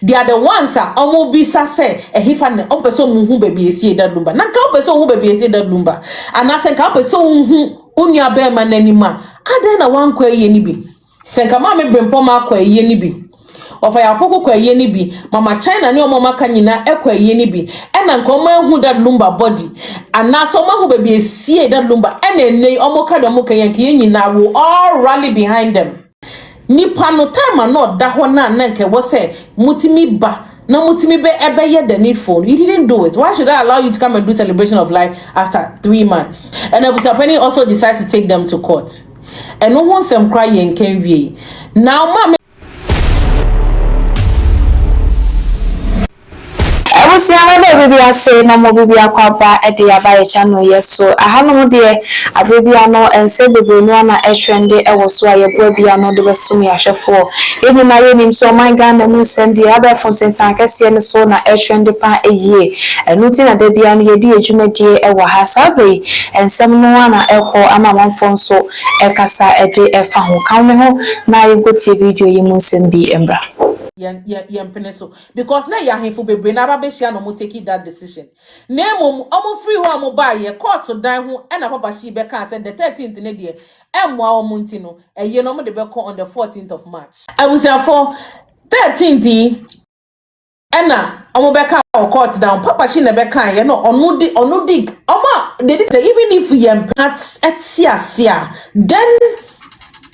They are the ones that almost be say a hifan on person who baby see that lumba. Nanka person who baby see that lumba. And I think a person who unya bear man anima. I then a one quay yenibi. Senkama me brempoma quay yenibi. Of a poko quay yenibi. Mama China no mama canina equa yenibi. And uncoma who that lumba body. And now someone who baby see that lumba. And then they almost kind of moka yanki now will all rally behind them. Nipa no time not that one nanke was say mutimi ba na mutimi be ebe the need phone. You didn't do it. Why should I allow you to come and do celebration of life after 3 months? And Abusuapanin also decides to take them to court. And no one some crying can be. Now mama Siana baby I say no more baby akwaba e dey aba channel yes so ahano de abebia no ense bebe no na e trende e wo so ayebo bia no de besumi ahwefo ebi na ye nim so my Ghana mu send the other fonten tankese ne so na e trende pa eyie enuti na de bia no ye di edwumadie e wo ha sabe ensem no na e ko ama manfo so e kasa e de e fa ho kan me ho na ye go tie video ye mu nsem bi embra so because now you're for baby never be share no mo take that decision. Name omo free ho mo buy ye court to die ho and papa she be can say the 13th ne de emwa omunti no eye no mo de be on the 14th of March. I will say for 13th ena omo be can court down papa she ne be can ye no onu dig omo they even if we pat etia then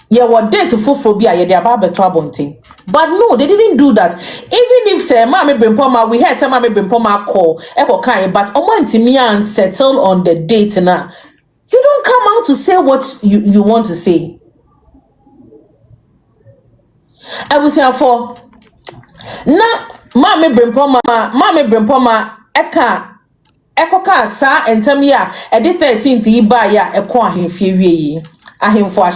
ye were date phobia ye de aba beto abontin. But no, they didn't do that. Even if say Mama Brempoma, we had some Mama Brempoma call, but Omo and settle on the date now. You don't come out to say what you want to say. I will say for now, Mama Brempoma, Eka sa and tell me ya at the 13th iba ya ekwa himfie ahim for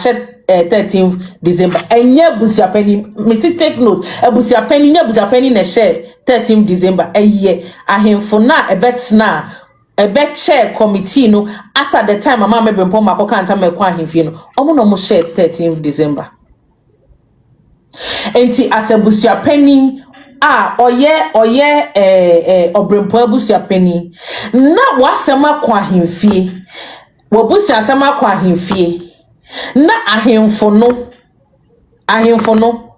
13th December. And yeah, Abusuapanin, Missy take note. Abusuapanin na share 13th December. A year. Ahim for now a bet na a bet chair committee no. As at the time, Mama Brempoma can't tell me kwa himfie no. Omo share 13th December. Enti as Abusuapanin oye Brempo Abusuapanin. Na wasema kwa himfie. Wabusia sama kwa himfie. Na ahemfo no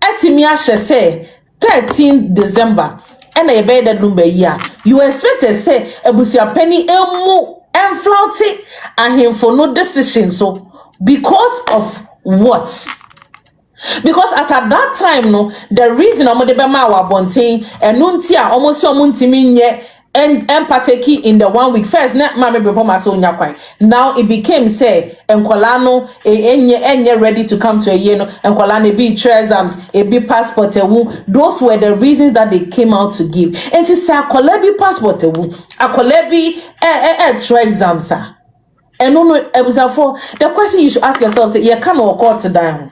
etimi ahye say 13 December and ye be that number year you expect say Abusuapanin emu enflouting ahemfo no decision so because of what? Because as at that time no the reason omo de be ma wa bonten enu nti a omo so omo ntimi nye and partake in the 1 week first na Mama Brempoma so nya kwan. Now it became say enkwala no enye ready to come to a year no enkwala no be exams e be passport ewu. Those were the reasons that they came out to give. And say akola bi passport ewu akola bi exams and no for the question you should ask yourself say you can or court down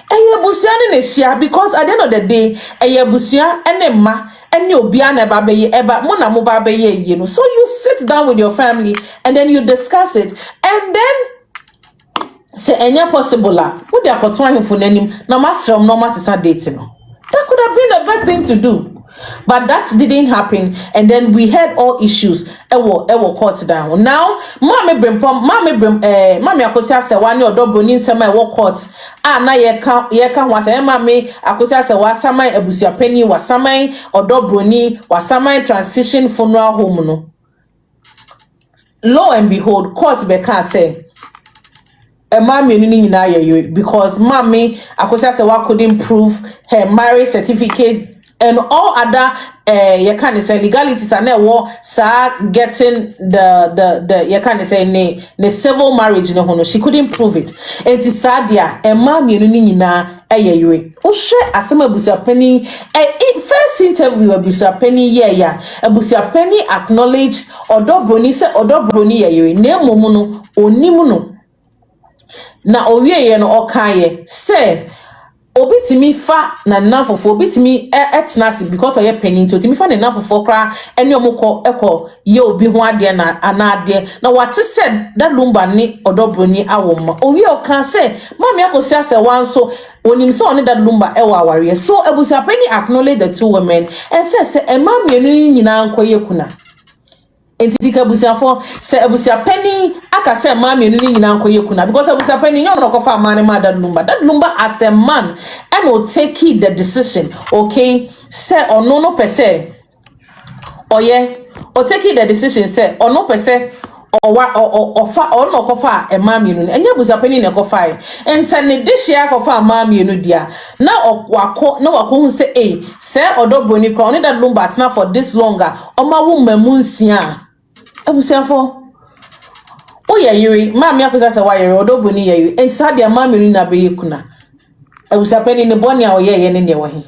Busua ne share because at the end of the day Busua enema ene obia na ba be eba mo na mo ba be ye no. So you sit down with your family and then you discuss it and then say enya possible la wo de akoto ahemfo nanim na masrem no masesa date no. That could have been the best thing to do. But that didn't happen, and then we had all issues. Ewo court down. Now, Mama Akosua se wani odobroni nsema ewo court. Na ye kan wa se Mama Akosua se wa samai Abusuapanin wa samai odobroni wa samai transition funeral home no. Lo and behold, court be can say Mama nyina ye because Mama Akosua se wa couldn't prove her marriage certificate and all other you can say legalities and war getting the you can say the civil marriage no she couldn't prove it. And it's sad ya Mama nyina yeye o hwe asema Abusuapanin first interview Abusuapanin ya Abusuapanin acknowledged odobroni yeye na emomu no onim no na owie ye no okaye say obitimi fa na nafofo obitimi etnasi because oye penny to timi fa na nafofo kra ene omukọ ekọ ye obi ho ade na anade na what said that lumba ni odobroni awoma owi o kan say mami Akosua say wanso onim so on that lumba ewa aware so Abusuapanin acknowledge the two women and say mami enu nyina nkoye kuna entity Abusuafo say Abusuapanin aka say mami enu nyina nkoye kuna because Abusuapanin nyo no kofa man ma that lumba as a man and will take the decision okay say or no per se oye or take the decision say or no per se or fa or no kofa e mami enu enye Abusuapanin ne kofa and say ne de share kofa mami enu dia na wako say say odobroni kro ne that lumba atna for this longer o ma wo mamunsia Abusuafo oye yiri mami Akosua say wa yiri odobroni yiri and say dia mami enu na be yekuna Abusuapanin ne boni a oye ne ne wahi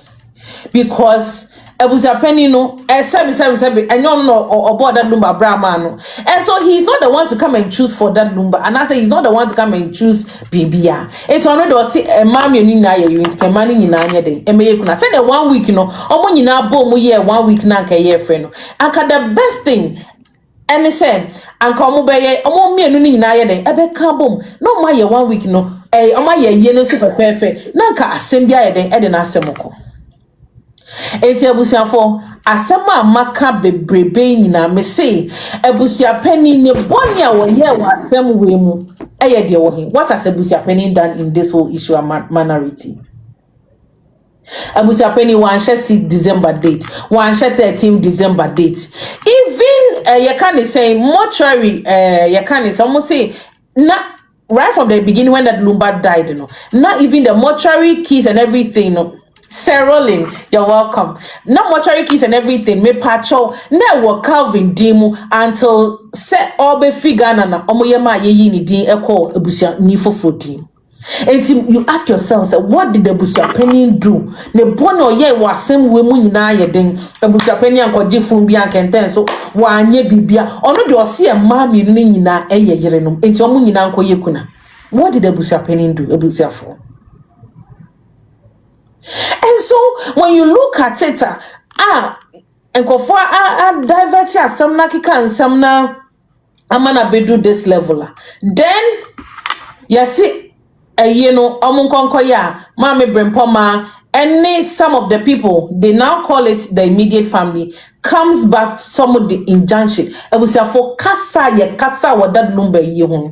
because Abusuapanin no seven enyo no oboard that lumba brahma no and so he's not the one to come and choose for that lumba and I say he's not the one to come and choose bibia it's one do see e mami ni na ye yint ke mani nyina anya de e meye kuna say the 1 week no omo nyina bo mu ye 1 week na nka ye frɛ no anka the best thing and say anka omo beye omo mienu ni nyina ye de e be ka bom no ma ye 1 week no omo ye ye no so fefefe na nka asem bia ye de e de na asem ko enti Abusuafo asema maka bebrebe nyina me say Abusuapanin ne boni a wo ye wa asem we mu eye de wo hin what has Abusuapanin done in this whole issue of minority Abusuapanin wan share December date wan share 13 December date even you can say mortuary you can say almost say na right from the beginning when that lumba died you know not even the mortuary keys and everything you know Rolling, you're welcome. No mortuary keys and everything. Me patrol. Ne wo Calvin dimu until set obe figure na omoyema yeyi ni din eko Abusua ni fofodi. And you ask yourself, what did Abusuapanin do? Ne bono ye wasem we mu nyina ye den. Abusuapanin ankoje fun bi ankenten so wa anye bibia. Ono de ose e mami ni nyina eye yerenom. Enti omu nyina ankoye kuna. What did Abusuapanin do? Abusuafo. And so when you look at it, and go for divert some na kika and some na amana bedu this level. Then you see you know omunkonko ya mame Bremps any some of the people they now call it the immediate family comes back some of the injunction. Abusuafo kasa ye kasa wada lumba yi ho.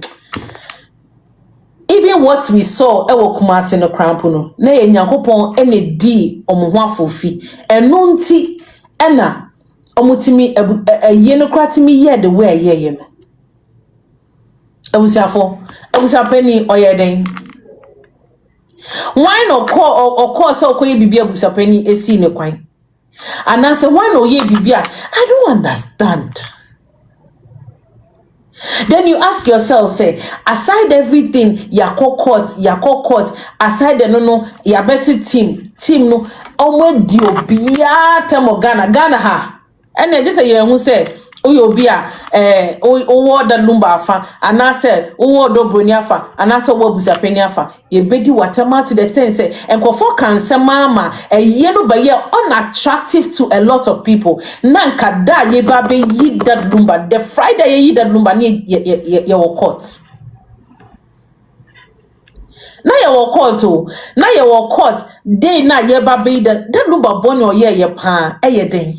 Even what we saw ewo Kumasi no cramp no na ye Nyankopon ene di omo ho afofi eno nti ena omutimi ye no kratimi ye the way ye no Abusuapanin oyeden why no call so koye bibia Abusuapanin esi ne kwan anase why no ye bibia I don't understand. Then you ask yourself, say, aside everything, yako court, aside the no, ya better team no, omwe diobia temo Ghana ha. And then just say you say, Uyobia, owo da lumba afa, and I said, owo do broniafa, and I saw what Abusuapanin afa. You bedi watama to the extent say, and kofo cancer mama, a yellow by year unattractive to a lot of people. Nanka da ye babe yi that lumba. The Friday ye yi that lumba ni ye court. Na ye court oh, na ye court. Day na ye babe that lumba boni or ye pa ye day.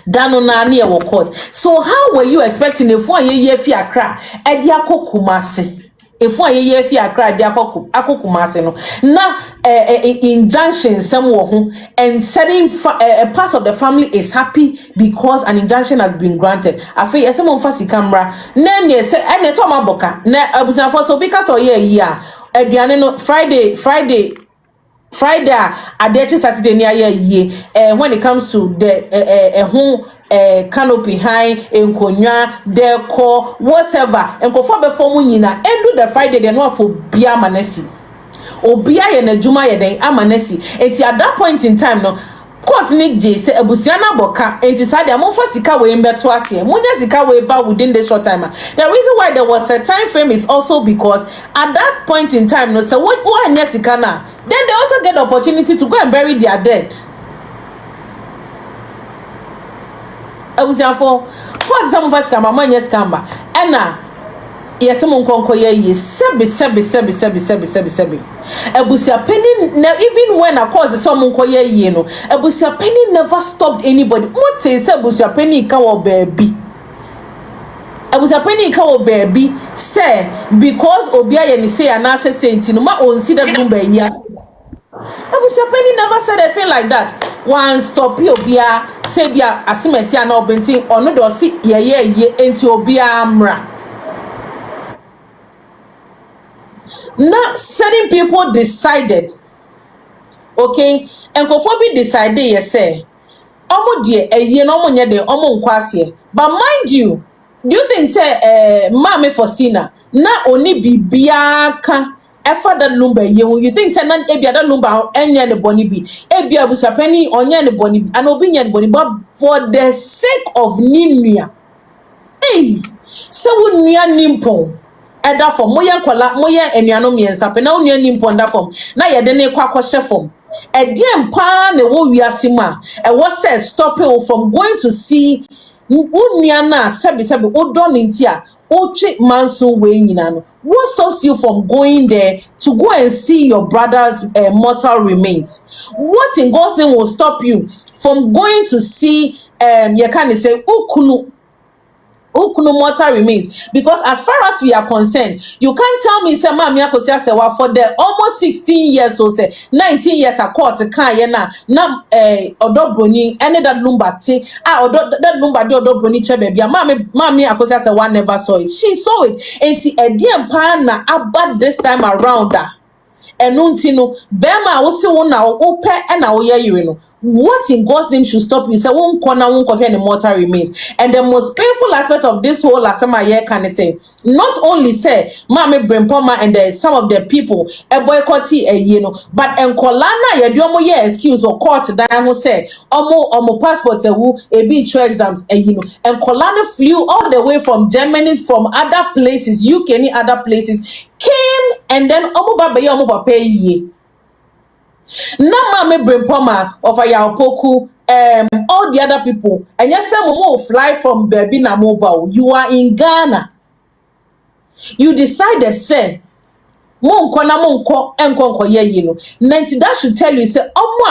Dano na near court. So how were you expecting if 1 year fi akra ediako Kumasi? If 1 year fi akra ediako Kumasi no. Na injunction some and certain part of the family is happy because an injunction has been granted. Afi esemo fasi camera. Na ne se ene to maboka. Na Abusuafo so because o year eduane no Friday adechi Saturday near ye when it comes to the canopy high enkonya deco whatever enko for before nyina endu the Friday they no for bia manesi obia ye na juma ye den amanesi enti at that point in time no court ni je say abusua na boka enti sade amon fa sika we mbeto ase munya sika we ba within the short time. The reason why there was a time frame is also because at that point in time no say what anya sika na, then they also get the opportunity to go and bury their dead. Abusua for what some of us come amanya sika mba ena yesemo nkonko ye sebi Abusuapanin, even when I called someone koye ye no, Abusuapanin never stopped anybody. What say Abusuapanin kawo baby? Abusuapanin kawo baby say because obia ye ni say anase senti no ma onsi that number here. Abusuapanin never said a thing like that. One stop obia say bia asimesi ana obenti ono do si ye enti obia mra. Now, certain people decided, okay, and Kofobi decided, yes, say, Omo dear, a year no one yet, Omo Kwasi. But mind you, do you think, say, Mammy Fosina, not only be biaka, effort that lumber, you think, say, none, ebia that lumber, any the bonny be, ebia Abusuapanin, or any bonny, and opinion bonny, but for the sake of Nimia, hey, so would near Nimpo. And that form, moya enuano miensa pe na onua nimpo nda form na ye de ne kwa form e die mpa na wo wiasima e wo say stop you from going to see unia na sebi o don ntia o twe manso we nyina no. What stops you from going there to go and see your brother's mortal remains? What in God's name will stop you from going to see you can say ukunu mortal remains? Because as far as we are concerned, you can't tell me say Mami Akosua Sewa for the almost 16 years or say 19 years a court kan ye na odobroni any that lumba ti that lumba de odobroni chebe bia Mami Akosua Sewa never saw it. She saw it and see ediem pa na about this time around that enunti no bema wo se wo na wo pe na wo ye yire no. What in God's name should stop you? Say one corner, one coffee, and the mortal remains. And the most painful aspect of this whole asema year can say, not only say, Mame Brempoma and some of the people a boycotty but en kolana ye do ye excuse or court that I say, omo passport a beach exams and kolana flew all the way from Germany, from other places, UK, any other places, came and then omo baba pay ye. Na Mame Brempoma of Ayapoku, all the other people, and yes, some will fly from baby na mobile. You are in Ghana. You decided, say, monko enkonko ye Nanti that should tell you, say,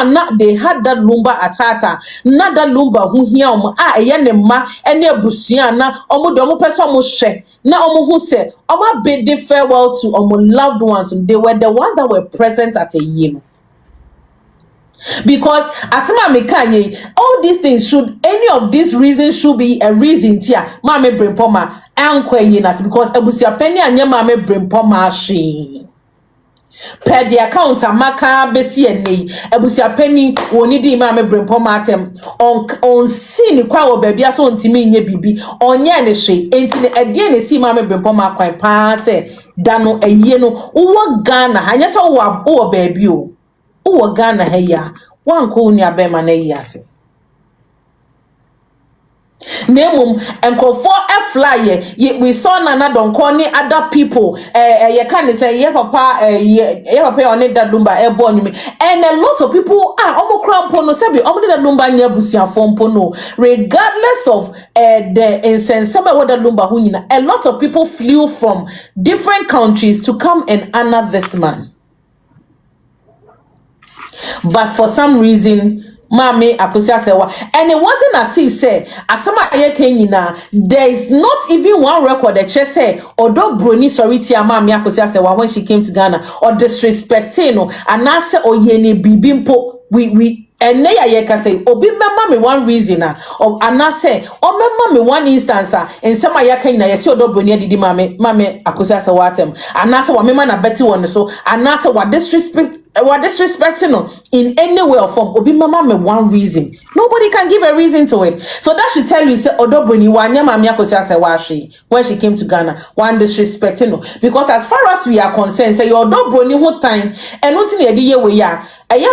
na they had that lumba atata, not that lumba who here ma and their busiana, domo person she. Na who say, bid the farewell to loved ones. They were the ones that were present at a year. Because asema mekanye, all these things should, any of these reasons should be a reason tia Mame Brempoma ankwe yenas because Abusuapanin anye Mame Brempoma she per the account amaka besi ene Abusuapanin woni di Mame Brempoma atem on sin kwa wo baby aso ntimi nye bibi onye ne hwe enti ne ade ne si Mame Brempoma kwan pa se dano eye no wo Ghana anya so wo baby o Uwa Ghana heya wanko uni abema na iyase Nemum enkofo flyer we saw nana don ni other people ye can say ye papa on that lumba e born me and a lot of people omo krampo no sebi omo that lumba nya busuafo mpo no regardless of the insensema what that lumba hu nyina. A lot of people flew from different countries to come and honor this man. But for some reason, Mami Akosua Sewa, and it wasn't as if say, asama ayekanyina, there is not even one record that she say, although Bruni sorry tia Mami Akosua Sewa when she came to Ghana, or disrespecting, and I say, oh yeni bibimpo, we and neya yeka say, obi memma me one reason, or Anna say, or memma me one instance, and some ayekanyina, yes, your do Bruni didi Mami Akosua Sewa tem, and I say, what me man a betty one so, and I say, what disrespecting in any way or form, obi mama me one reason. Nobody can give a reason to it. So that should tell you, say, Odoboni wanya Mami Akosua Sewa when she came to Ghana, one disrespecting. Because as far as we are concerned, say your Odoboni whole time, and nothing the year we are.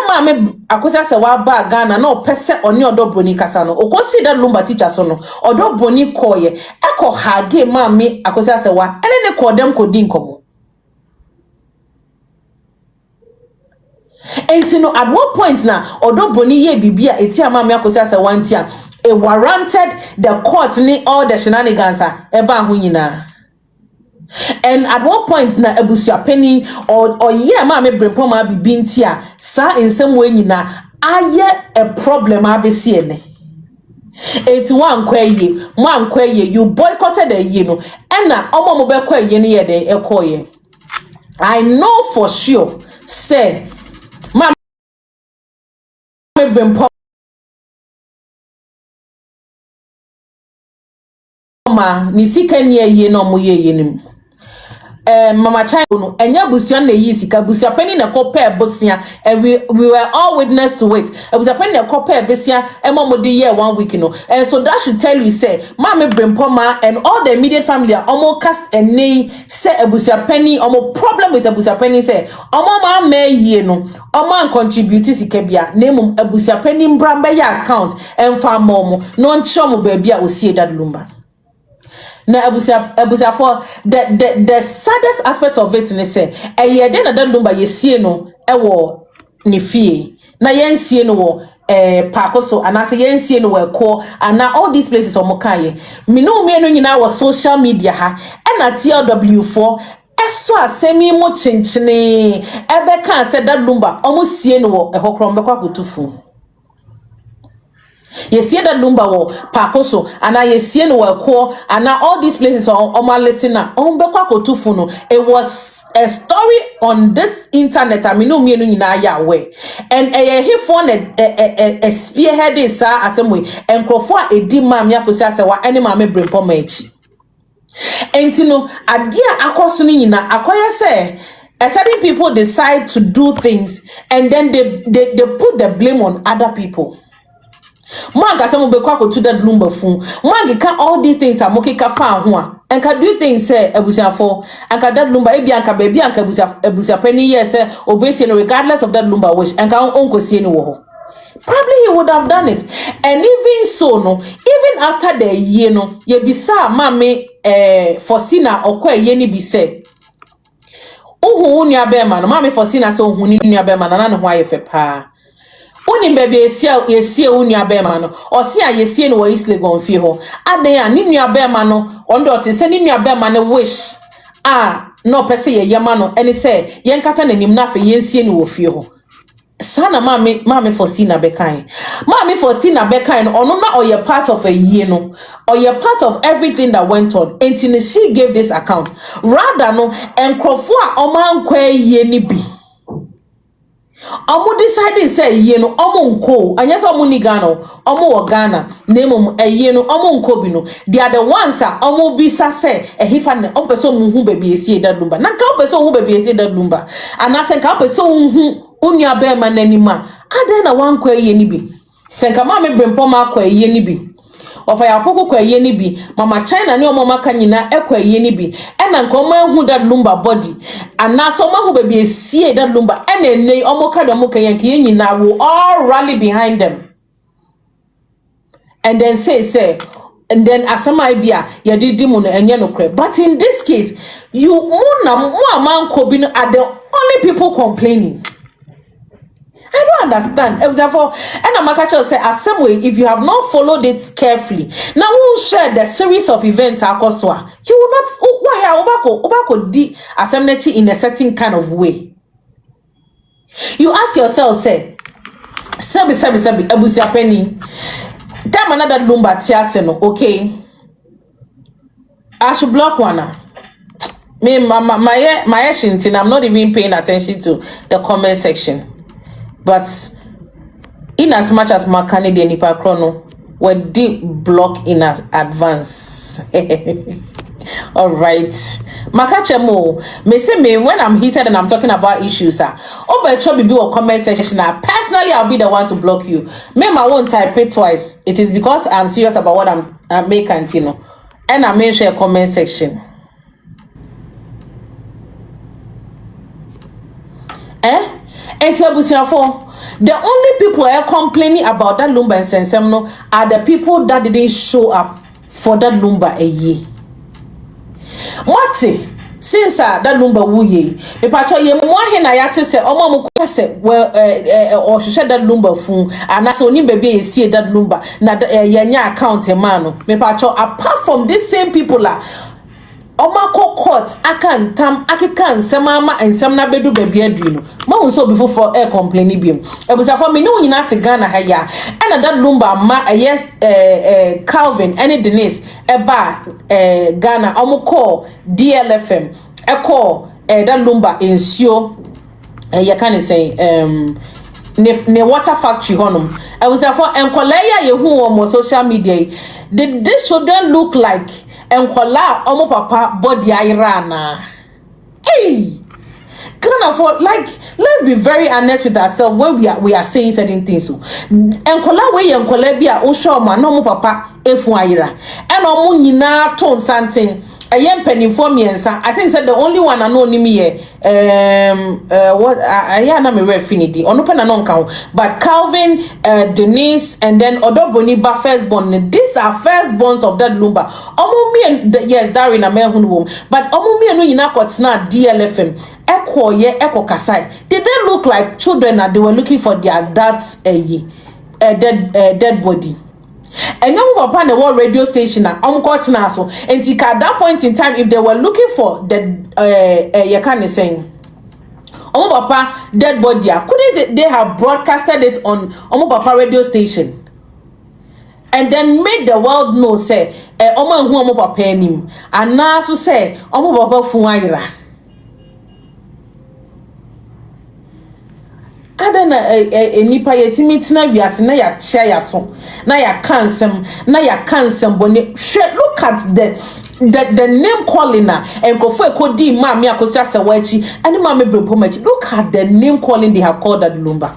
ma me Akosua se wa ba Ghana na opese oni odobroni kasa no okosi that lumba teacher so no odobroni koye eko hage ma me Akosua se wa ene ne kodem kodi nkomo. And no, at what point now, although Boni ye bibia etia mama Akosua se wantia, it warranted the court ni all the shenanigans eba hunyina. And at what point na Abusuapanin or yeah mama Bremps ma bibintia sa in some way nyina aye a problem abesi ene. It's one kweye you boycotted the ye no ena omo mo be kweye ni ye de ekoye. I know for sure say mama Bremps ma ni sika ni ye no mo ye nim. Mama China no enya busuan na yi sika Abusuapanin na kopa bosia and we were all witness to it. Abusuapanin na kopa bosia emomode year 1 week no. And so that should tell you say Mama Bremps and all the immediate family are almost cast and nay say Abusuapanin omo problem with Abusuapanin say omo ma me ye no omo an contribute sika bia name Abusuapanin bramba ya account and fa momo no nchomo ba bia osie that lumba. Na Abusia for the saddest aspect of it ni say eye den na lumba yesie no ewo ni fie na yensie no wo Pakoso anase yensie no weko ana all these places omokaye me no nyina wo social media ha na TLW4 eso asemi mo chinchine ebe kan say that lumba omo sie no wo ehokrom bekwa kotufu. Yesie that lumba wo Pakoso ana yesie no weko ana all these places on my listing na bekwa kotufu no. It was a story on this internet I mean no mienu nyina ya we and he phone a spearhead is asem enkrofo a edi mam Akosua se wa ene Mama Bremps ma echi entino adia akoso ni nyina akoye se certain people decide to do things and then they put the blame on other people. Manga some be kwa to that lumba fun. Manga can all these things are moki ka fa ho and can do things say Abusuafo and can that lumba e bia baby and Abusuapanin yes say obey no regardless of that lumba wish and can onko see no wo. Probably he would have done it. And even so no even after the year no ye bisa mame Faustina okwa ye ni bi say ohu unu abema no mame Faustina say ohu ni unu abema na no ho ayefe pa. Oni baby yesie unu abema no osi a yesie no wo isle gonfie ho adan ya ni unu abema no ondo ote se ni unu abema no wish no pese ye yema no eni se ye nkata nanim na fe yensie no wo fie ho sana mame Faustina bekan mame Faustina bekan ono na oye part of a year no oye part of everything that went on until she gave this account rather no enkrofo a omankwa ye ni bi omo decided say ye no omo nko anya say omo ni Ghana omo wo Ghana name ye no omo nko bi no they are the ones a omo bisa say hifa ne omo person hu baby esie that lumba na nka person hu baby esie that lumba ana say nka person hu unu abema nanima adan na wankwa ye ni bi senka Mama Bremps ma kwa ye ni bi ofa ya poko kwa ye ni bi Mama China ni omo maka nyina ekwa ye ni bi ena nka omo hu that lumba body ana so ma hu baby esie that lumba ena nei omo ka do omo kan yanke nyina will all rally behind them and then say and then asama bia ye didi mu no enye no kre but in this case you mo man ko bi no are the only people complaining. I don't understand. Therefore, and I'm going say as some way, if you have not followed it carefully, now we'll share the series of events Akosua. You will not why obako di assembly in a certain kind of way. You ask yourself, say, Sebi Abusuapanin. Time another lumba tiaseno, okay. I should block one. Me my shintin, I'm not even paying attention to the comment section. But in as much as my Canadian nipa chrono were deep block in advance. All right. Makachemo, me say me when I'm heated and I'm talking about issues, but try be or comment section. Personally, I'll be the one to block you. Me I won't type it twice. It is because I'm serious about what I'm making, you know. And I make sure comment section. And Abusuafo The only people are complaining about that lumba and sensem no are the people that didn't show up for that lumba a year. What's since that lumba wuye, the patro ye mwahe na yate se oma muko se or she that lumba fun and that's only baby see that lumba na yenya account e mano. Me patro apart from these same people la Omako court akan tam akikan semama and semna bedu baby adwino ma unso before for air complaining biem ebusa for me no nyina te Ghana ha ya and that lumba ma yes Calvin and Denise eba Ghana omko DLFM e call that lumba ensure you can say ne water factory honum ebusa for enkoleya ye hu on social media this children look like enkola omo papa body irana. Hey, kind of like let's be very honest with ourselves when we are saying certain things. So enkola we enkola bia o show ma no omo papa efu ayira and omo nyina ton something ayem penifo miensa. I think said the only one I know ni me here what I na me refinity ono pe na non count but Calvin, Denise and then Odoboni ba firstborn. These are firstborns of that lumba. Omo me and yes Darren na me hunu wom but omo me no nyina kwotna DLFM eko ye eko kasai. Did they look like children that they were looking for their dad's dead body? And young papa the world radio station na so and at that point in time if they were looking for the you can saying Omo papa dead body couldn't they have broadcasted it on Omo papa radio station and then made the world know say Omo hu Omo papa enim and now so say Omo papa fun ayira adana nipa yetimi tina wiase na ya chia ya so na ya kansem bone look at the name calling na enkofo ekodi maami Akosua sewachi ani maami Bremps machi. Look at the name calling they have called that lumba,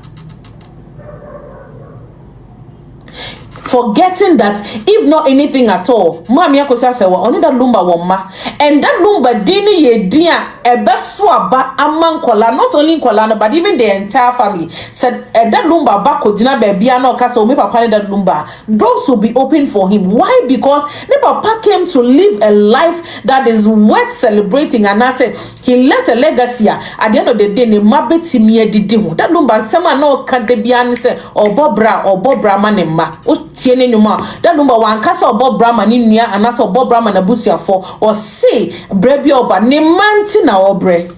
forgetting that if not anything at all maami Akosua sewa only that lumba woma and that lumba dini ye dia ebeswaba amankola not only nkola but even the entire family said that lumba bako dina baby no kasa o me papa that lumba doors will be open for him. Why? Because the papa came to live a life that is worth celebrating and I said he left a legacy at the end of the day ne mabeti me didi ho that lumba sema no kan de bia ne say obobra manema o tiene nyuma that lumba wan kasa obobra manua anasa obobra na Abusuafo or say brebi oba ne manti na obre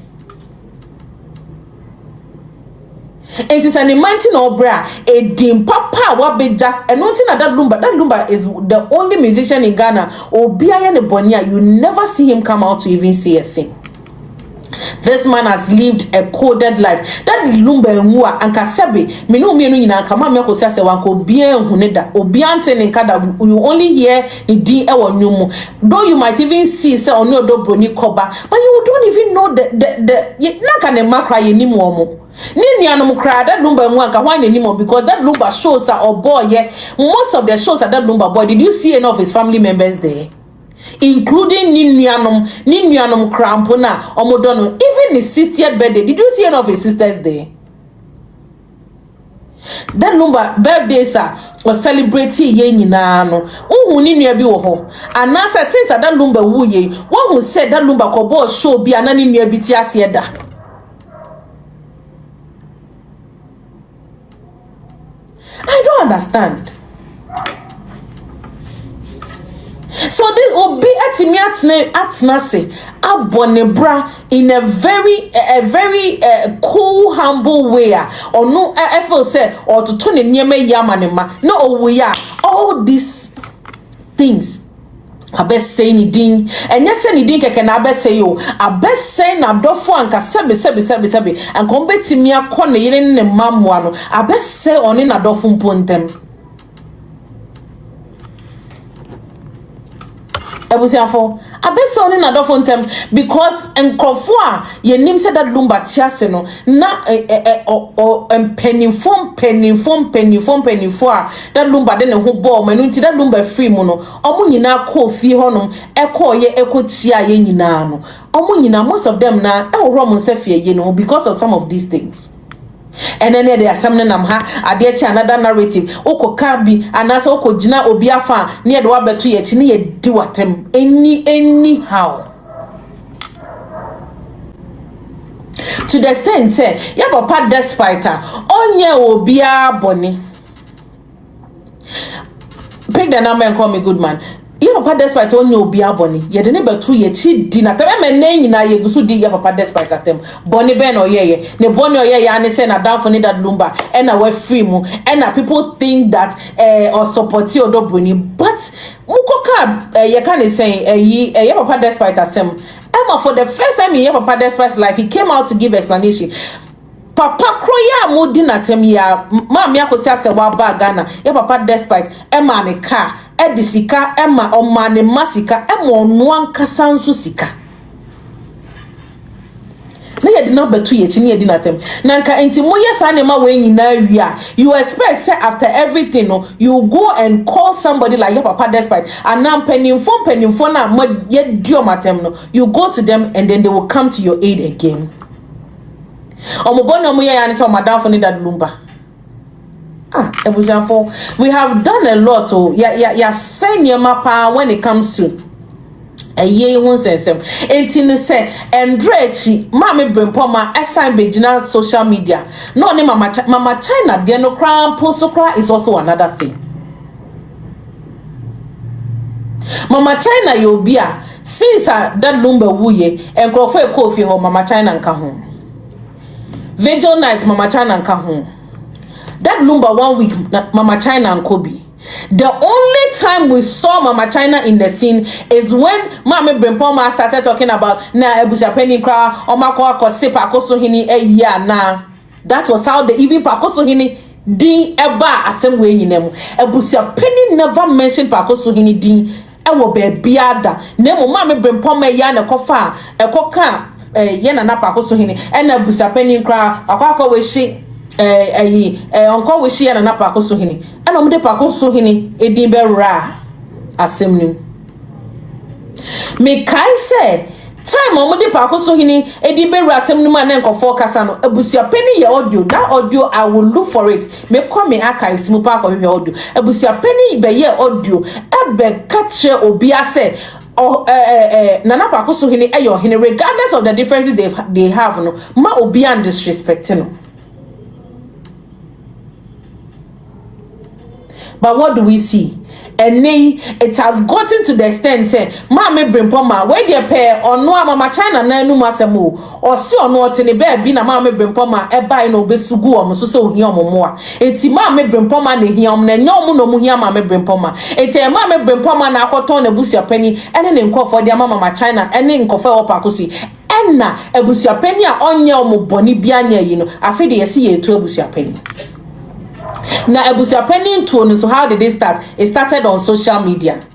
and it's an immense obra a dim papa wabeja and nothing at that lumba is the only musician in Ghana obiaya ne bonia you never see him come out to even say a thing. This man has lived a coded life. That lumba enwa anka sebe me no nyina anka ma me Akosua se wanko bia ehuneda obiante ne kada you only hear the din ewo nyumu though you might even see say oni Odoboni koba but you don't even know the nanka ne makra ye nimu omo ni nuanom kra that lumba enwa anka hwan anymore because that lumba shows are or boy most of the shows at that lumba boy. Did you see any of his family members there? Including Ninuanom Krampona, Omodono, even his 60th birthday. Did you see any of his sisters there? That number birthday sir was celebrating ye nyina no. Who Ninua bi wo ho. And now since that number wuye, one who said that number kobo show bi anani nua bi ti ase da. I don't understand. So this obi atimi atna se abonebra in a very cool humble way or no I feel say or to turn nyema yamanema no we are all these things abes say ni din enye say ni din keke na abes say yo abes say na dofo anka sebe and kombetimi akone yire ne mamwa no abes say oni na dofo mpontem Abusuafo abeso ni na dofo ntem because enkofo a ye nim se that lumba tiase no na penifom a that lumba de ne ho ball manu nti that lumba free mu no omo nyina ko fie honom ekoye ekotia ye nyina no omo nyina most of them na ewro mo se fie ye no because of some of these things. and then there are some nam ha ade another narrative oko ka bi anasa oko gina obi afa near the wabeto ye chi ne ye di watem anyhow to the extent say ya papa despite onye obi aboni. Pick the number and call me good man. Your papa despite only obi aboni. Ye de ne betu ye chi di na tem me nan nyina ye gusu di your papa despite atem. Boni ben oyeye. Ne boni oyeye ani say na down for need that lumba. And na we free mu. And na people think that or support you odo boni. But mukoka ye can say your papa despite asem. Emma for the first time in your papa despite life he came out to give explanation. Papa kroya mudi na tem ya mama Akosua se wa ba Ghana ya papa despite Emma ne car edisika Emma oma ne masika Emma onu ankasa nso sika na ye di na betu ye chi ne ye di na tem na nka enti moye sa ne ma we nyina wi you expect say after everything no you go and call somebody like your papa despite anam penimfo na ma ye dio matem no you go to them and then they will come to your aid again. Madam for that lumba. We have done a lot. Saying your mapa when it comes to a year one sense. And say and drechi Mami Brempoma assign Bejina social media. No name Mama China, the no crown posokra is also another thing. Mama China Yobia since that lumba wuye and Crawford Kofi or Mama China and Kahun. Vigil night, Mama China and Kahun. That lumba 1 week, Mama China and Kobe. The only time we saw Mama China in the scene is when Mami Brempoma started talking about na Abusuapanin kra Omako Akose Pakoso Hini year na. That was how the even Pakoso Hini din eba asem we nyinam. Abusuapanin never mentioned Pakoso Hini din ewo baby ada. Nemo Mami Brempoma ya na kofa ekoka yena na Pakoso Hini ena Abusuapanin kra akwa we shi onko we shi yena na Pakoso Hini ena omde Pakoso Hini edin be ra asem nim me kai say time omde Pakoso Hini edin be ra asem nim na nkofo kasa no Abusuapanin ye audio that audio I will look for it me call me archives mu pa ko hwe audio Abusuapanin be ye audio ebe kache obi ase Nana Pakoso Hini eyo hini regardless of the differences they have no ma obi and disrespecting no. But what do we see? And it has gotten to the extent say Mami Brempoma where they pay or no Mama China na enu masemu or si or no tene be na Mami Brempoma e buy no besugu o so so hia omomoa enti Mami Brempoma ne hia om na nyom no mu hia Mami Brempoma enti Mami Brempoma na akoton na Abusuapanin ene ne nkofo dia Mama China ene nkofo o Pakoso enna Abusuapanin a onye omoboni bia nya yi no afi de yesi ye to Abusuapanin. Now Abusuapanin tone, so how did it start? It started on social media.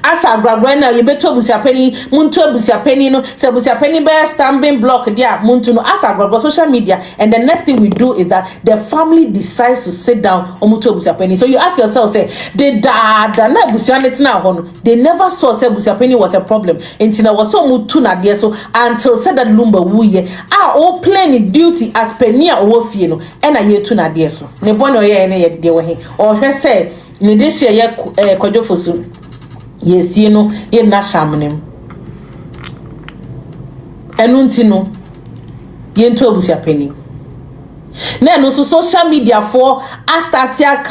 As a grandma, you better Abusuapanin, Muntu Abusuapanin, no, so Abusuapanin bear stamping block there, Muntu no as a grandma social media, and the next thing we do is that the family decides to sit down on Muntu Abusuapanin. So you ask yourself, say, they na they never saw say Abusuapanin was a problem until I was so Mutu na there so until said that lumba wuye all playing duty as penia or fieno and a year to na there so. Ne bono ye any de we or he say ne this year kwajofosu. Yes, you know, you're not shaman. Enuntino, you into Abusuapanin. Then also social media for Astatia.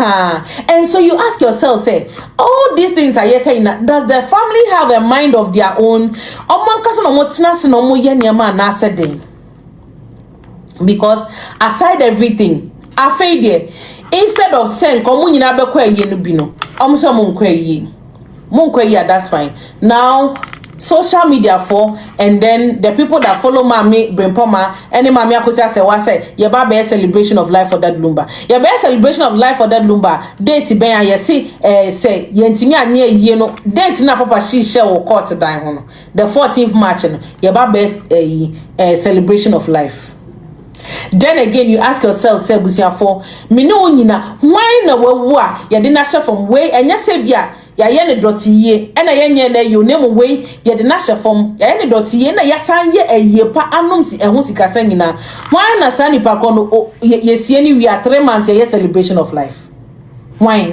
And so you ask yourself, say, all these things are here. Does the family have a mind of their own? Because aside everything, I there instead of saying, that's fine. Now, social media for, and then the people that follow Mami Brempoma, any Mami Akosua say, yeba be celebration of life for that lumba. Yeba celebration of life for that lumba. Date be and say, yentimi anye ye no. Date na papa she share or court die hono. The 14th March, yeba be celebration of life. Then again, you ask yourself, say, Busia for me no nyina, why na wa ya de na share from way and ya say bia ya ye ne dotiye ena ye nye na yo nemu we ye de na hyefom ya ye ne dotiye na ya san ye ayepa anom si ehun sikasa nyina why na san nipa ko no ye sie ni we are 3 months ye celebration of life why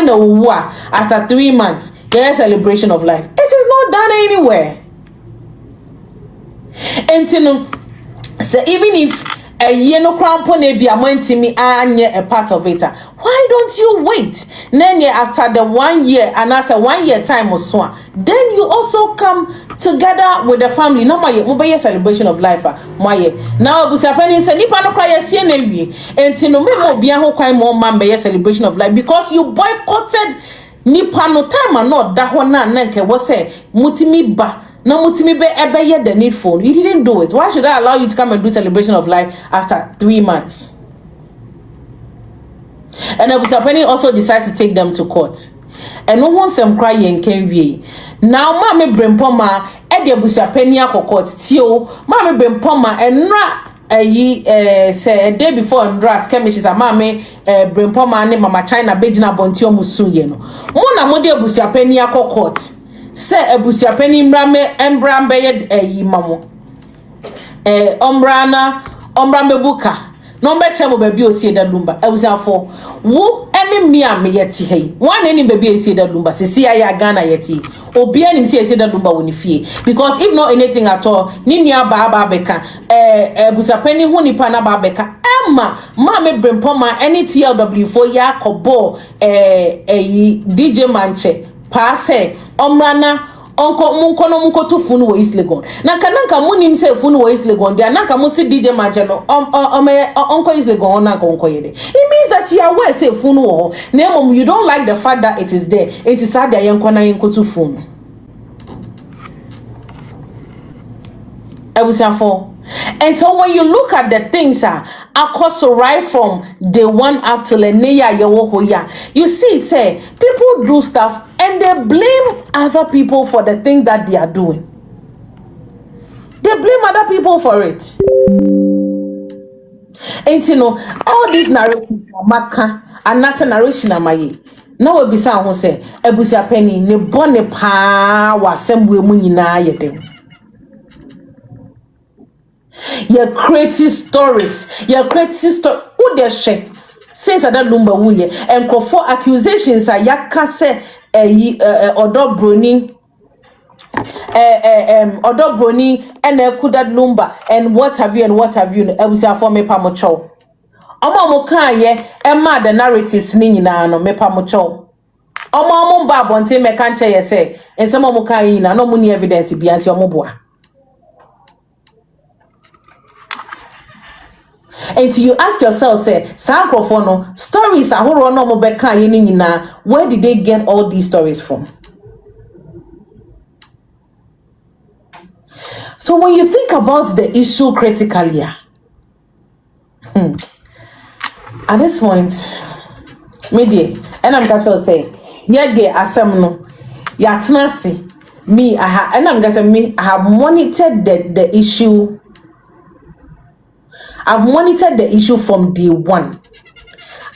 no wa after 3 months ye celebration of life it is not done anywhere and so even if a year no crampo ne be amantimi anye a part of it. Why don't you wait? Then after the 1 year and after 1 year time or so, then you also come together with the family. No my mobile celebration of life. My now Abusuapanin say nipa no kwa yesie na wie. Enti no me mo bia ho kwan mo man be celebration of life because you boycotted nipa no time not da ho na nke wo say mutimi ba. No mutimi be ebeye the needful. You didn't do it. Why should I allow you to come and do celebration of life after 3 months? And Abusuapanin also decides to take them to court. And no one sem cry yen can be. Now mama Brempoma e de Abusuapanin akọ court tio mama Brempoma enra say a day before Ndra scam is a mama Brempoma ne mama China bejina bontio musu ye no. Mo na mo de Abusuapanin akọ court. Say Abusuapanin mbrambe ye mamo ombrana buka no be chemo baby osie da lumba Abusuafo wo ene me yeti hei one ene baby osie da lumba sisi ya Ghana yeti obi anim se osie da lumba woni fie because if not anything at all ni nua ba beka Abusuapanin ho nipa na ba beka ma me Brempoma any TLW4 ya kobo DJ Manche pase omrana munko to funu wo East Legon na kananka munim se funu wo East Legon dia nanka mo si DJ Manche no onko East Legon nanka onko yede it means that you are aware say funu wo na mom you don't like the fact that it is there it is sad that yenko na yenko to funu Abusuafo. And so when you look at the things Akosua right from day one up till you see say people do stuff and they blame other people for the thing that they are doing. They blame other people for it. And you know all these narratives maka and nasa narration amaye. Now we be saying say Abusuapanin ne bone pa wa semwe mu nyina yeden. Your creative stories, who they share since that lumba wuye and for accusations are yakase odo broni and kuda lumba and what have you Abusuafo me pamocho omo mo kan ye e ma the narratives ni nyina no me pamocho omo ba bonte me kan che ye say ensem mo kan nyina no mo ni evidence bi anti omo boa. And you ask yourself, say, no stories are who no mo beka nyina. Where did they get all these stories from? So when you think about the issue critically, at this point, media, and I'm going to say, yeah, they asem no, yatnasi, me, I have monitored the issue. I've monitored the issue from day one.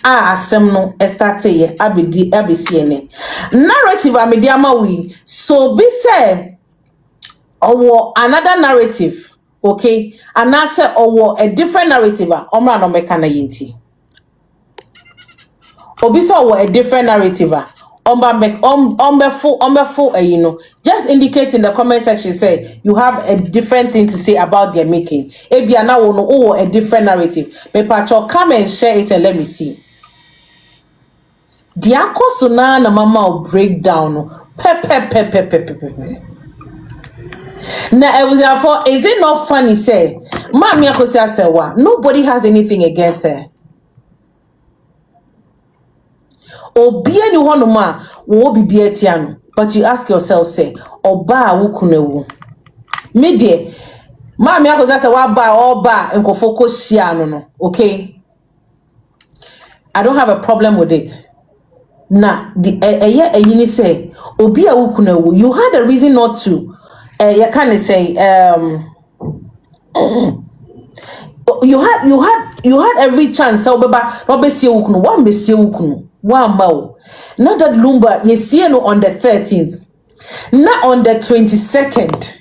Asem no starte abisiene. Narrative amediama we so be say or another narrative, okay? And I say or a different narrative omra no meka na yinti. Obi so a different narrative you know, just indicate in the comment section say you have a different thing to say about their making. Ebia na wono a different narrative. Me pacho come and share it and let me see. The Akosua na mama will break down. Now Abusuafo, is it not funny say Mami Akosua say wa nobody has anything against her. Obia ni honoma wo bibia tia, but you ask yourself say oba wo kunewu me de Mami Akosua say wa ba oba nkofo ko hia no okay. I don't have a problem with it. Na the ayini say obia wo kunewu you had a reason not to you can say you had You had every chance. So beba, Robert Siukunu, one be Siukunu, one mo. Not that Lumba, you see no on the 13th, not on the 22nd.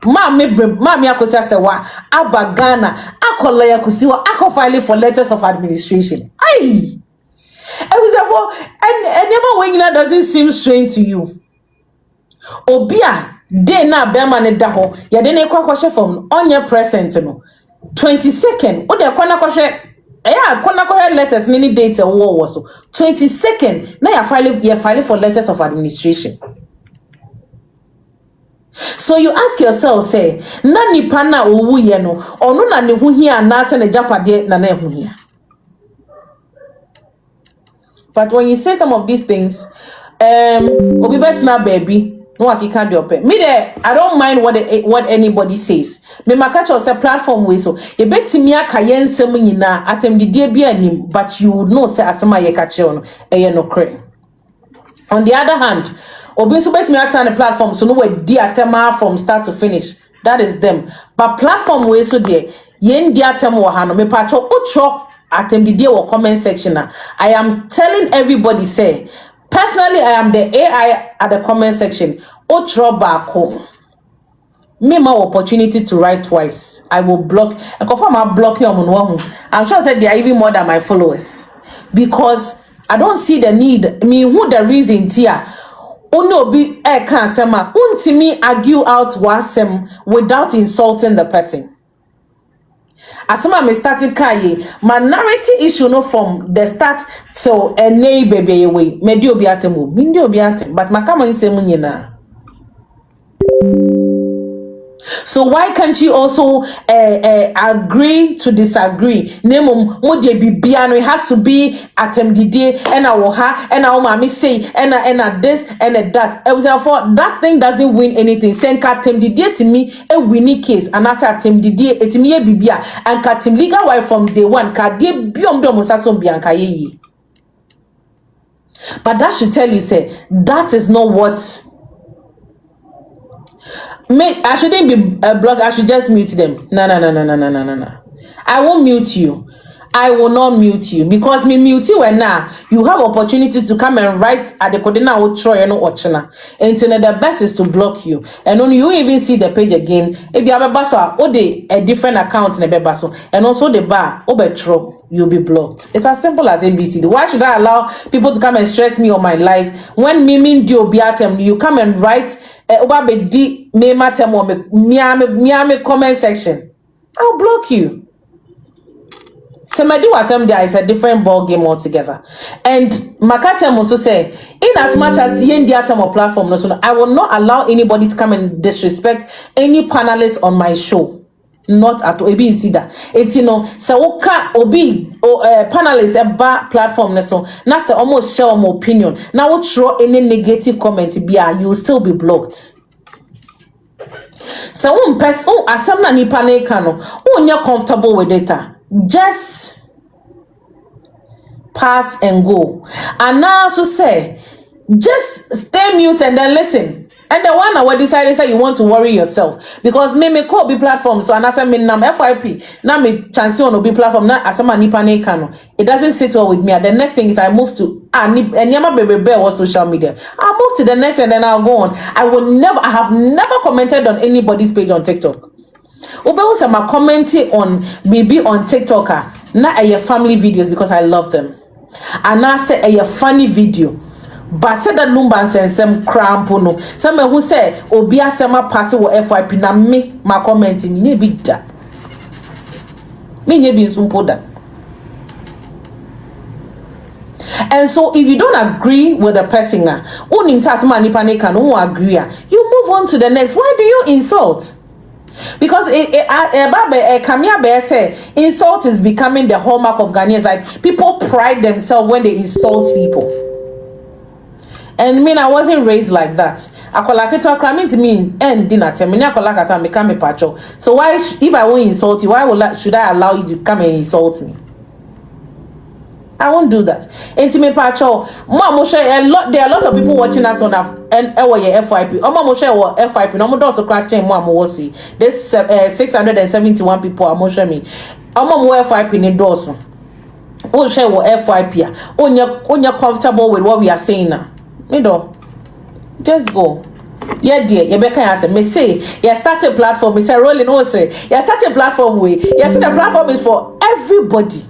Mami Akosua say wa aba Ghana akola Akosua ako file for letters of administration. Aye. I was therefore and never when doesn't seem strange to you. Obia de na bema ne da ho ye de ne kwa kwahye from onye present no 22nd o de kwana kwahye kwana kwahye letters many dates e wo so 22nd na ya file for letters of administration. So you ask yourself, say, na nipa na owu ye no, ono na ne hu hia na se ne japade na na hu hia. But when you say some of these things, obi bet na baby, no akika de ope. Me there, I don't mind what anybody says. Me makacho say platform we so. E betimi aka ye nsem nyina atem de die bia nim, but you would know say asema ye kache ono eye no kre. On the other hand, Obi so bet me at on the platform so no we di atema from start to finish. That is them. But platform we so there yen di atema wo ha no me patcho utro atem di wo comment section na. I am telling everybody say personally I am the AI at the comment section. Utro bako. Me my opportunity to write twice. I will block. I confirm I block you on. I'm sure that they are even more than my followers because I don't see the need. Me who the reason here. Uno be can sema untimi argue out wasem without insulting the person. Asema me started kaye my narrative issue no from the start till a nay baby away. Me di obi atemu, mi di obi atem, but makama nsemu nyina. So why can't you also agree to disagree? Nemo mo de bibia no it has to be atemdide and awoha and mami say and this and that. I was therefore that thing doesn't win anything. Send atemdide to me a winning case and as atemdide it me bibia and katim legal wife from day one ka de biom do musaso bianca ye. But that should tell you say that is not what. I shouldn't be a blog. I should just mute them. No. I won't mute you. I will not mute you because me mute you when now you have opportunity to come and write at the coordinate or Troy and Ochina. Internet the best is to block you. And when you even see the page again, if you have a basso or a different account in the basso and also the bar over Tro, you'll be blocked. It's as simple as ABC. Why should I allow people to come and stress me on my life when Mimi do biatem you come and write Obabedi me matem or me comment section? I'll block you. So my do attempt there is a different ball game altogether. And Makacha also say, in as much as the atom or platform, I will not allow anybody to come and disrespect any panelists on my show. Not at all. Ebi insida. It's so oka obi panelists a platform so na say almost share my opinion. Now we throw any negative comment you will still be blocked. So person asem na nipa na ka no, you're comfortable with it. Just pass and go. And now so say, just stay mute and then listen. And the one I decided say you want to worry yourself because me call be platform so and I say me nam FYP now me chance on be platform now asema nipa na kano. It doesn't sit well with me. The next thing is I move to Nyama Baby Bear or social media. I'll move to the next and then I'll go on. I have never commented on anybody's page on TikTok. Ube my commenting on maybe on TikToker na a family videos because I love them. And I say a funny video. But said that number and some cramp no. Some who say obi asema pass wo FYP na me my commenting me be that. Me nye be sumpo that. And so if you don't agree with the person who insult mani panika no agree you move on to the next. Why do you insult? Because Kamia Bear say insult is becoming the hallmark of Ghanaians. Like people pride themselves when they insult people. And I wasn't raised like that. Akolake to akramint mean end dinner termini akolaka sa become a pacho. So why if I won't insult you, should I allow you to come and insult me? I won't do that. Intimate pacho. Mom share a lot. There are lots of people watching us on and FYP. Mom share what FYP. No more also cracking mom was see. This 671 people are motion me. mo FYP ni doso o share wo FYP a onya comfortable with what we are saying now me do just go yeah dear you be kan say me say you start a platform me say rolling no say you start a platform way you see the platform is for everybody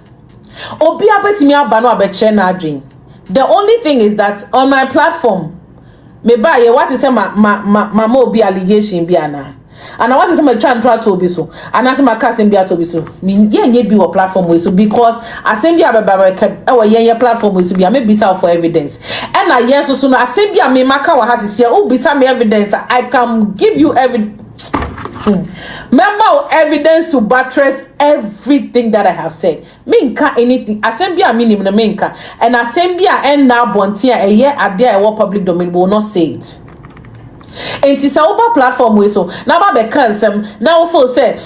obi abetimi aba no abeche na adwen. The only thing is that on my platform me buy you what is say my obi allegation bi ana and I want to say my try to be so and I say my cousin be to be so ye be what platform we so because assembly ababa ye platform we so be me bisa for evidence and I yes so no assembly me maka wa hasisi o bisa me evidence I can give you member evidence to buttress everything that I have said. Minka anything. Assembly a minimum na minka. And assembly a end now bontia a year at there a public domain will not say it. And it's a over platform we so now because now for said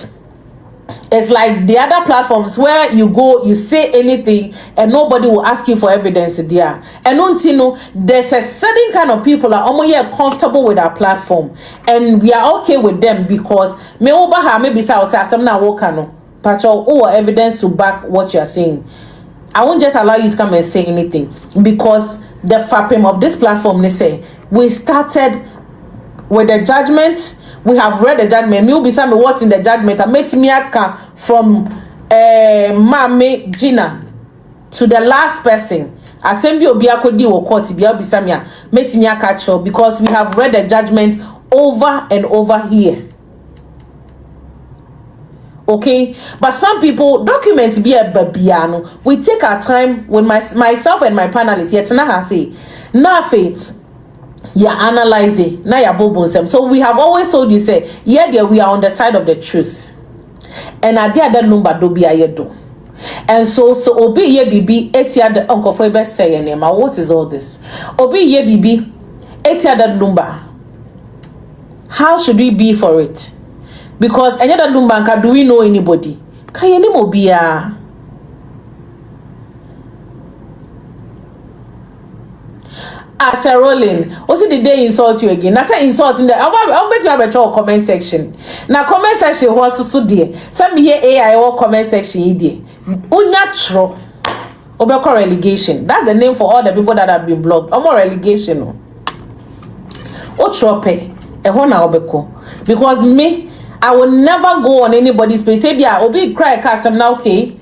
it's like the other platforms where you go, you say anything, and nobody will ask you for evidence there. And until there's a certain kind of people that are comfortable with our platform, and we are okay with them because maybe some now no patcho or evidence to back what you are saying. I won't just allow you to come and say anything because the fapping of this platform, they say we started with the judgment. We have read the judgment. Me will be some what's in the judgment. I met me from Mame Gina to the last person. Assembly obiakodi or court biya bisamia met me catch up because we have read the judgment over and over here. Okay, but some people documents be a babiano. We take our time with myself and my panelists. Yet na say nafe. Yeah, analyze it. Now you're bobo. So we have always told you, say, yeah, there we are on the side of the truth. And I did that number do be a do. And so obi ye bibi etia the uncle for best say name. What is all this? Obi ye bibi etia that number. How should we be for it? Because any other number do we know anybody? Can you name obi ya? As a rolling, also the day insult you again. I say insult in the I'll bet you have a comment section. Now comment section was so dear. Some here AI or comment section dear. Unnatural Obeko relegation. That's the name for all the people that have been blocked. More relegation. Otrope ehona obeko. Because me, I will never go on anybody's page. Say yeah, obi cry cast I'm now okay.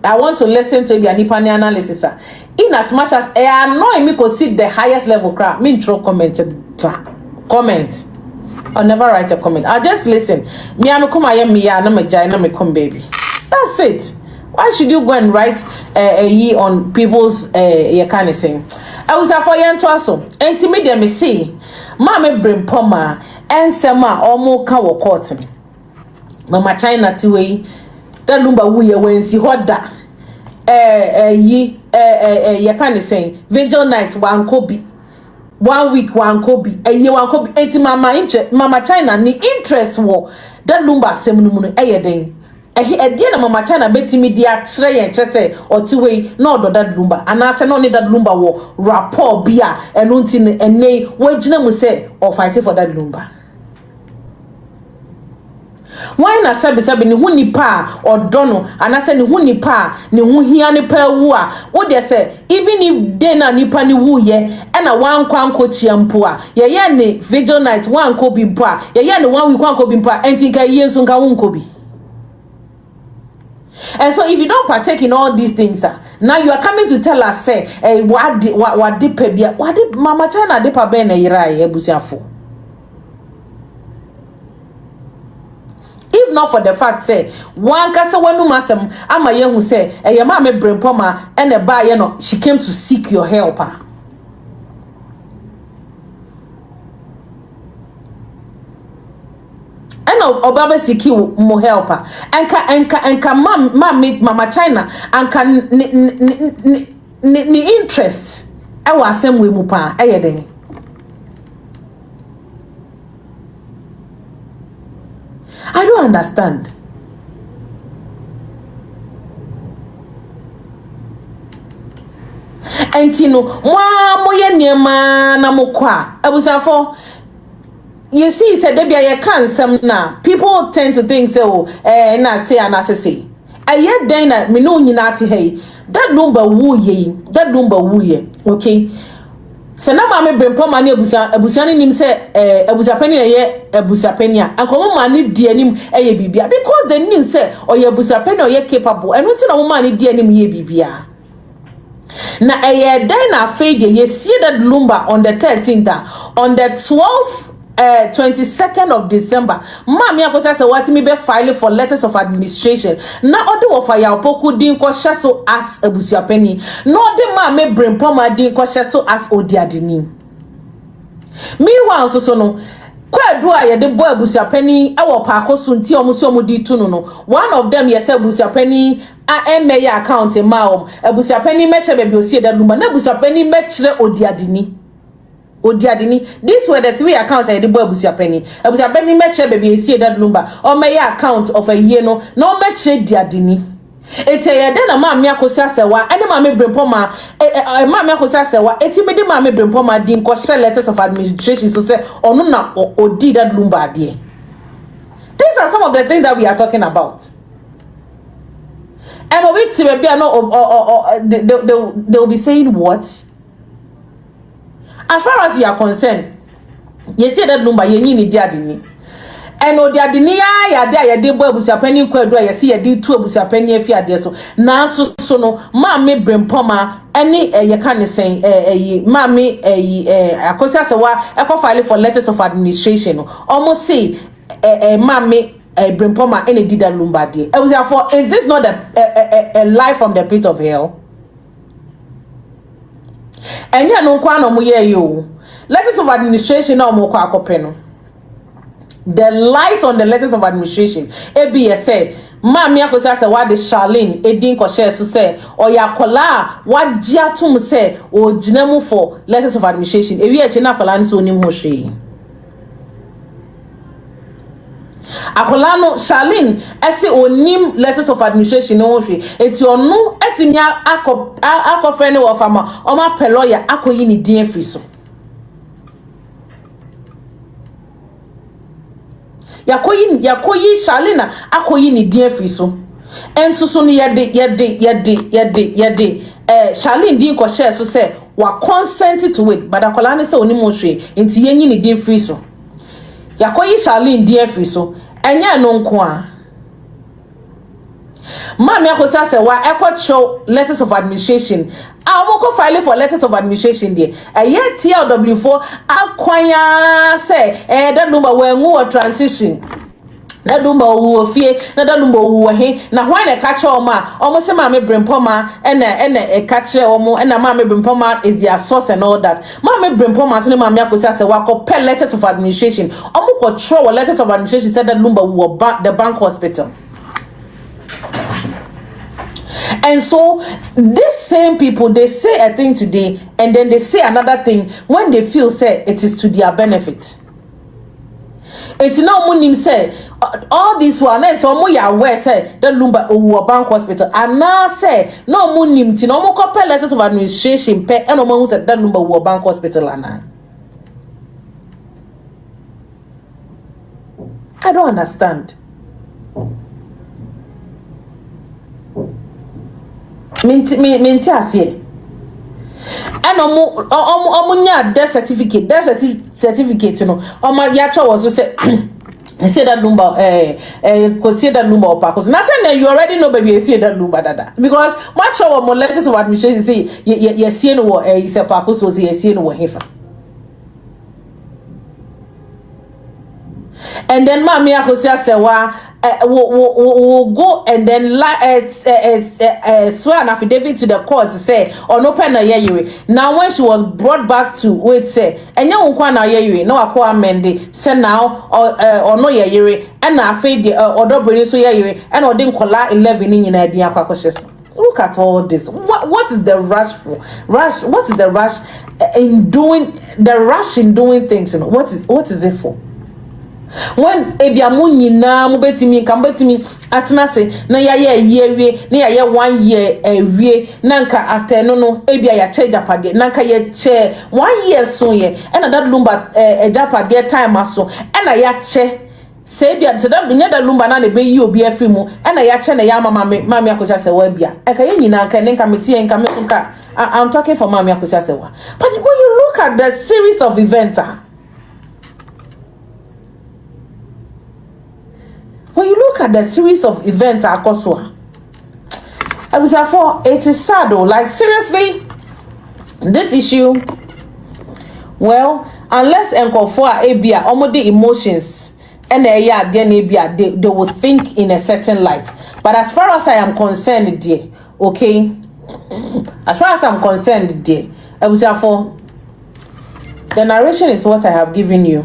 I want to listen to your Nipani analysis. In as much as I annoy me to see the highest level crap, me throw comment. I'll never write a comment. I'll just listen. Me I'm come I me ya na me jai na me come baby. That's it. Why should you go and write a ye on people's you kind of thing? I was for yan twaso. Intimidate me see. Mama Bremps and Sema almost can walk court. Mama China tiwe. That lumba we when see what that you can say vigil night one kobe 1 week one kobe a year one kobe 80 mama China ni interest war that lumba semunum den mama China beti me dia tre and say or two way no do that lumba and I say no need that lumba war rapport bia and untin and nay we jina mu say or fight for that lumba. Why na sabi ni hu nipa odono anase ni hu nipa ni hu hia nipa wu a wo de say even if dey na nipa ni wu ye e na wan kwanko chiampo a ye ne vigil night wan ko bi mpo a ye ne 1 week wan ko bi mpo a entinka ye nso nka won ko bi. And so if you don't partake in all these things now you are coming to tell us say what de pebia what de mama China de pa be na yira e busiafo. If not for the fact say one kasa wanu masem ama ye hu say e ma me Bremps and e ba ye no she came to seek your help. And obaba seek you mo help. Enka mama China anka ni interest e wa asem we mu pa e ye den. I don't understand. And you know, moye niema na mokwa. Abusafo, you see, said there be a can some na. People tend to think so. Na say and say. aye den na me no nyina ate hey that lumba wu ye that lumba wu ye okay se na ma me Bremps ma ne abusuani nim se Abusuapanin ye Abusuapanin a anko ma ne di anim eye bibia because they knew say oye Abusuapanin oye capable eno ti na ma ne di anim ye bibia na eye den na fade ye see that lumba on the 13th on the 12th 22nd of December mama Akosua say what me be file for letters of administration na ode wo fa ya opoku din ko hyeso as Abusuapanin no ode mama Bremps ma din ko hyeso as odiadeni meanwhile so no kwadu a ye de boy Abusuapanin e wo pa akoso nti omo di tu no one of them yes Abusuapanin a email account ma Abusuapanin meche be bi osie da lumba na Abusuapanin mechire odiadeni these were the 3 accounts I did boy Abusuapanin meche baby esi that lumba or my account of a year no meche diadini ete ye den na mama Akosua sewa ene mama Bremps ma mama Akosua sewa eti me de mama Bremps ma din ko share letters of administration so say onu na odi that lumba there. These are some of the things that we are talking about. And we see baby they will be saying what. As far as we are concerned, you see that number you need diadini. And odiadini ya de boy Abusuapanin kwadu ya see ya di tu Abusuapanin afi ade so. Na so no ma me Bremps ma any ye kan say ma me Akosua say wa e file for letters of administration no. Almost say ma me Bremps ma any did that lumba there. Therefore, is this not a lie from the pit of hell? And ya no kwa no mo ye yo letters of administration na mo kwa akope no the lies on the letters of administration ebi say mama Akosua say what the Charlene edin ko share so say oyakola wa giatum say o ginamu for letters of administration ewi e na akola nso onim ho hwe akola no Charlene ese onim letters of administration no hwe eti onu etimia akofre ne wo fama o ma pe lawyer akoyi ni din afi so yakoyi Charlene akoyi ni din afi so enso so no yede Charlene din ko share so say wa consent to it but akola ne say onim ho hwe enti yenyi ni din free so yakoyi Charlene din afi so enya no nko a mama Akosua say wa show letters of administration amoko file for letters of administration there yet TLW4 akwanya say that number when we transition na number wo fie na da number wo he na hwan na catch omo say mama Bremps ma ena catch omo ena mama Bremps ma is their source and all that mama Bremps ma so mama Akosua say wa ko pay letters of administration omo ko throw letters of administration said that number wo the bank hospital. And so these same people, they say a thing today and then they say another thing when they feel say it is to their benefit. It's now munim say all this one so mo ya aware say the lumba owo bank hospital and now say no munim ti no mo copy letters of administration pe and no mo say that lumba owo bank hospital ana. I don't understand. Minti asie and omunya death certificate no oma ya cho was say say that number consider that number of pacos na say you already know baby say that number dada because much of more letters of administration say you see no wo is a pacos so say you see no wo hefa and then mama Akosua say wa we'll go and then swear an affidavit to the court to say or no pen now when she was brought back to wait say and you won't na no akwa amende say now or no and na afei the other bring so and or didn't call 11 in idea akwa. Look at all this. What is the rush for? What is the rush in doing things? You know what is it for? When ebiamu nyina mo betimi kan betimi atena se na ya yewe na ya 1 year ewie na nka after no ebia ya che Ghpagetv na nka ye che 1 year so ye na that lumba Ghpagetv time aso na ya che say bia to that nya da lumba na be yi obi afri mu e na ya che na ya mama Akosua se wa bia e ka ye nyina nka ne nka metie nka me nka I'm talking for mama Akosua se wa. But when you look at the series of events when you look at the series of events Akosua, I was for it is sad though, like seriously this issue, well, unless for abia omode emotions and they will think in a certain light. But as far as I am concerned, dear, okay, as far as I'm concerned, dear, I was for the narration is what I have given you,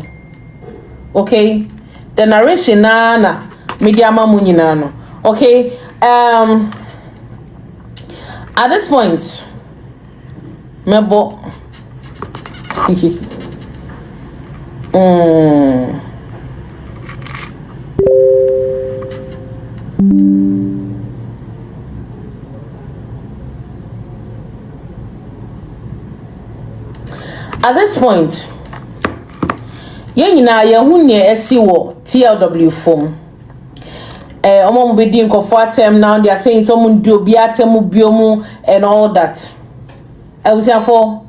okay. The narration na media mamunyi no, okay. At this point, mebo at this point, yenyina yehunye esi wo TLW form. Omo be din ko for term now they are saying someone do obi atemu biomu and all that. I was here for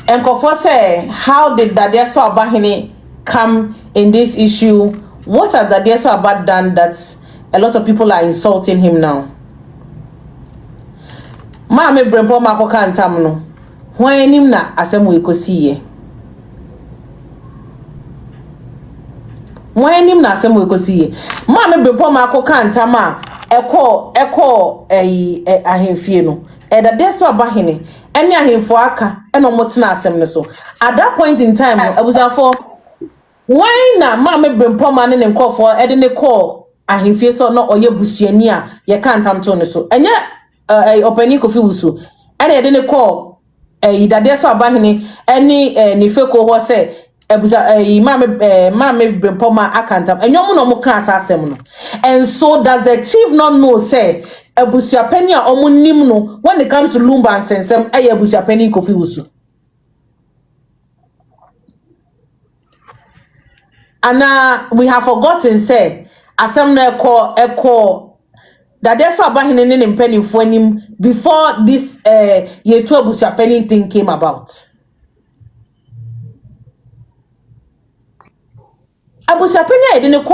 and for say how did that so Abahini come in this issue? What has that so about done that a lot of people are insulting him now? Ma me Bremps ma ko kantam no. Hwan enim na asem we kosiye. Hwan na asem we kosiye. Ma me Bremps ma ko kantam a eko ahemfie no. That so Abahini any ahemfo aka eno motena asem ne so. At that point in time I was for why na ma me Bremps ma ne nkofo e de ne call ahemfie so no oye busuani a ye kantam to ne so. Enye opani kofi wusu ene ye de ne call that so Abahini any ni feko ho say ebusa ma me Bremps ma akantam enyom no mo kan asem no. And so does the chief not know say Abusuapanin a omo nim no when it comes to lumba and sensem Abusuapanin kofi wusu. And we have forgotten say asem na eko that so Abahini ne mpanimfo anim before this yetu Abusuapanin thing came about. Abusuapanin ya didn't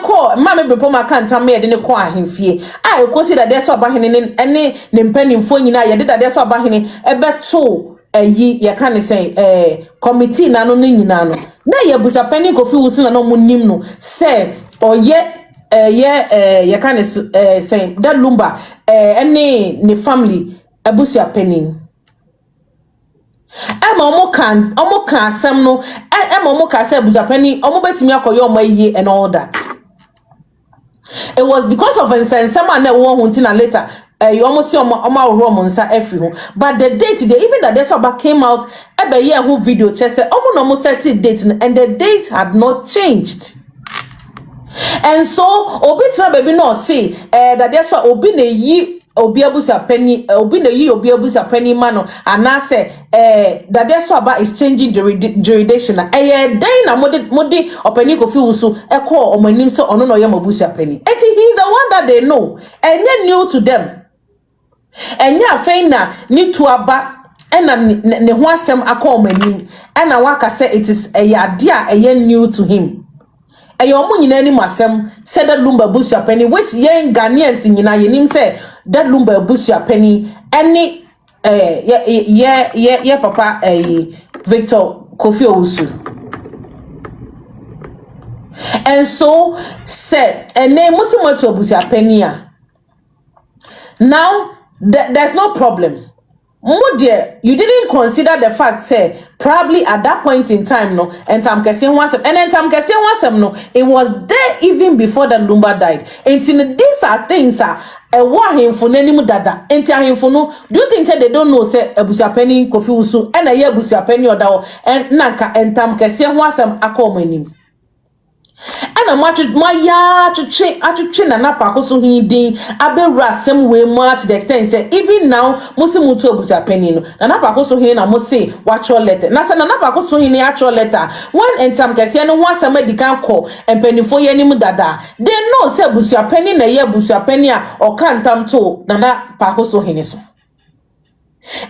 call mama Bremps ma kantam me didn't call ahemfie I kosi that so Abahini ne mpanimfo nyina ya did that so Abahini ebeto ye kan say committee na no nyina no na ye Abusuapanin kofi wusu na no munim no say oye ye kan say that lumba any family Abusuapanin omo kan asem no omo ka say Abusuapanin omo betimi akoye omo yiye and all that. It was because of ensensem and wo hunti na later you almost see omo awro nsa every ho. But the date they even that this about came out ebe year who video chese omo no mo set date and the date had not changed. And so obi tra baby no say that that's why obi na yi obi Abusuapanin obi na yi obi Abusuapanin mano and I say that that's about is changing jurisdiction then na mode opani kofi wusu e call omanim so ono no yam Abusuapanin. And he's the one that they know and they new to them. And ya fein na ni to aba and ne ho asem akọ omanim and na waka say it is a yadea new to him. Ayomu nyina ni masem said that lumba Abusuapanin which yen Ghanaians nyina yenim say that lumba Abusuapanin any papa Victor Kofi Owusu. And so said and name musimo to Abusuapanin. Now there's no problem. Dear, you didn't consider the fact say probably at that point in time no and tam kese wasem and then tam kese wasem no it was there even before the lumba died. And these are things ahemfo nanim dada enti ahemfo no do you think they don't know say Abusuapanin kofi wusu and aye Abusuapanin odawo and nanka and tam kese wasem akomanim. And ana maya atwetwe na Akosua hindin abewura sem we mo to the extent say even now musi mutu Abusuapanin no na Akosua hin na musi wacho letter na say na Akosua hin acho letter when entam kese no ho asem adikan ko empanifo ye nim dada they know say Abusuapanin na ye Abusuapanin a okantam to na Akosua hin so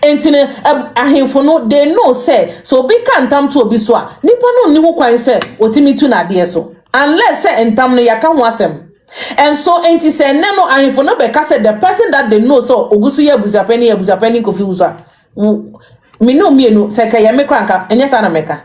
entine ahemfo no they know say so be kantam to obi so a nipa no ni ho kwan say otimi tu na de so unless say entam no yaka ho asem. And so enti say neno ahemfo no be ka say the person that they know so ogusu ye Abusuapanin kofi uso a me no say ka ye me kranka enye sa na meka